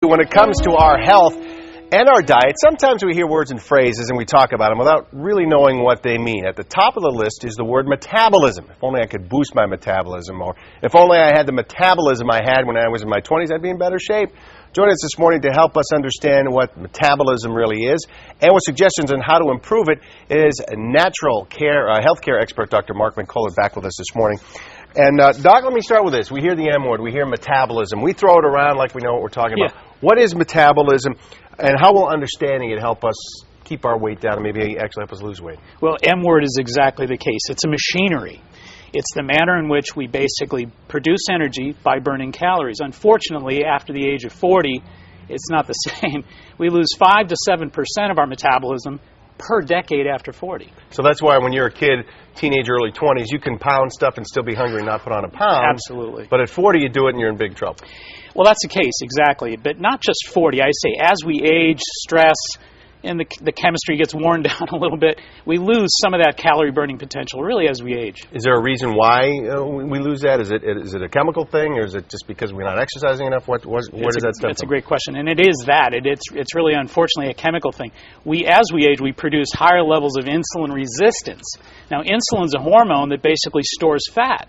when it comes to our health and our diet, sometimes we hear words and phrases and we talk about them without really knowing what they mean. At the top of the list is the word metabolism. If only I could boost my metabolism, or if only I had the metabolism I had when I was in my 20s, I'd be in better shape. Join us this morning to help us understand what metabolism really is and with suggestions on how to improve it is natural care, healthcare expert Dr. Mark Mincolla back with us this morning. And Doc, let me start with this. We hear the M word, we hear metabolism. We throw it around like we know what we're talking about. What is metabolism, and how will understanding it help us keep our weight down and maybe actually help us lose weight? Well, M word is exactly the case. It's a machinery. It's the manner in which we basically produce energy by burning calories. Unfortunately, after the age of 40, it's not the same. We lose 5 to 7% of our metabolism per decade after 40. So that's why when you're a kid, teenage, early 20s, you can pound stuff and still be hungry and not put on a pound. Absolutely. But at 40, you do it and you're in big trouble. Well, that's the case, exactly. But not just 40. I say as we age, stress, and the chemistry gets worn down a little bit, we lose some of that calorie burning potential really as we age. Is there a reason why we lose that? Is it a chemical thing, or is it just because we're not exercising enough? Where does that stem from? That's a great question, and it is that. It's really, unfortunately, a chemical thing. As we age, we produce higher levels of insulin resistance. Now, insulin's a hormone that basically stores fat.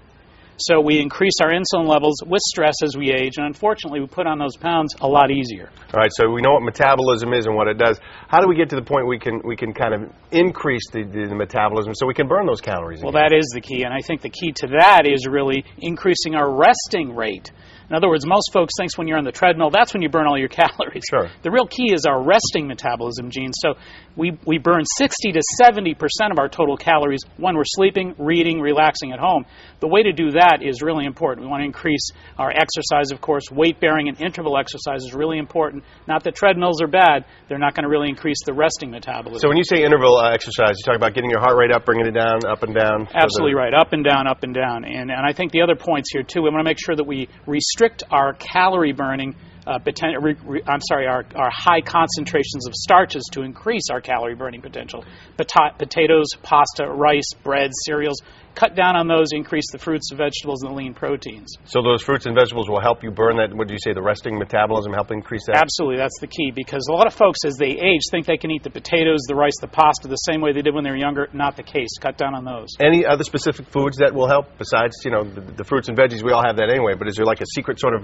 So we increase our insulin levels with stress as we age, and unfortunately we put on those pounds a lot easier. All right, so we know what metabolism is and what it does. How do we get to the point we can kind of increase the metabolism so we can burn those calories again? Well, that is the key, and I think the key to that is really increasing our resting rate. In other words, most folks think when you're on the treadmill, that's when you burn all your calories. Sure. The real key is our resting metabolism genes. So we burn 60 to 70% of our total calories when we're sleeping, reading, relaxing at home. The way to do that is really important. We want to increase our exercise, of course. Weight-bearing and interval exercise is really important. Not that treadmills are bad. They're not going to really increase the resting metabolism. So when you say interval exercise, you talk about getting your heart rate up, bringing it down, up and down? Absolutely right. Up and down, up and down. And I think the other points here, too, we want to make sure that we restrict our calorie burning, our high concentrations of starches to increase our calorie burning potential. Potatoes, pasta, rice, bread, cereals. Cut down on those, increase the fruits and vegetables and the lean proteins. So those fruits and vegetables will help you burn that, what do you say, the resting metabolism, help increase that? Absolutely, that's the key, because a lot of folks as they age think they can eat the potatoes, the rice, the pasta the same way they did when they were younger. Not the case. Cut down on those. Any other specific foods that will help besides, the fruits and veggies? We all have that anyway, but is there like a secret sort of,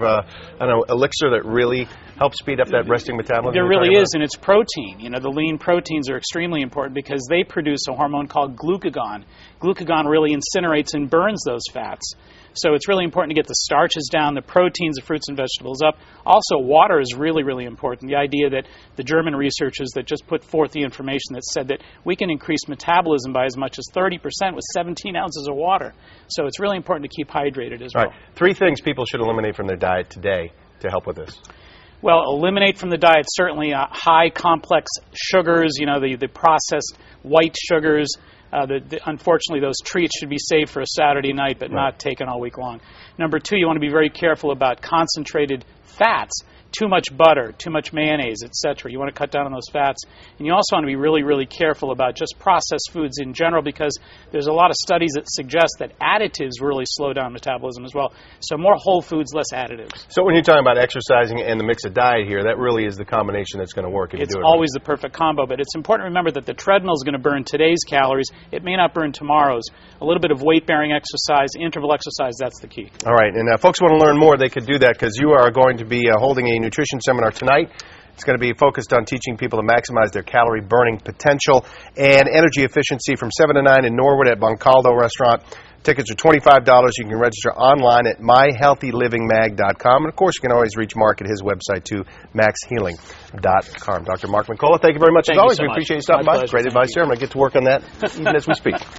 elixir that really helps speed up that resting metabolism? There really is, and it's protein. The lean proteins are extremely important because they produce a hormone called glucagon. Glucagon really incinerates and burns those fats. So it's really important to get the starches down, the proteins, the fruits and vegetables up. Also, water is really, really important. The idea that the German researchers that just put forth the information that said that we can increase metabolism by as much as 30% with 17 ounces of water. So it's really important to keep hydrated as well. Right. 3 things people should eliminate from their diet today to help with this. Well, eliminate from the diet certainly high complex sugars, the processed white sugars. Unfortunately, those treats should be saved for a Saturday night, but not taken all week long. Number 2, you want to be very careful about concentrated fats. Too much butter, too much mayonnaise, etc. You want to cut down on those fats. And you also want to be really, really careful about just processed foods in general, because there's a lot of studies that suggest that additives really slow down metabolism as well. So more whole foods, less additives. So when you're talking about exercising and the mix of diet here, that really is the combination that's going to work if you do it. It's always the perfect combo, but it's important to remember that the treadmill is going to burn today's calories. It may not burn tomorrow's. A little bit of weight-bearing exercise, interval exercise, that's the key. All right, and folks want to learn more, they could do that because you are going to be holding a nutrition seminar tonight. It's going to be focused on teaching people to maximize their calorie burning potential and energy efficiency from 7 to 9 in Norwood at Mincolla restaurant. Tickets are $25. You can register online at myhealthylivingmag.com. And, of course, you can always reach Mark at his website, too, maxhealing.com. Dr. Mark Mincolla, thank you very much. As always, we appreciate you stopping by. Great advice here. I'm going to get to work on that even as we speak.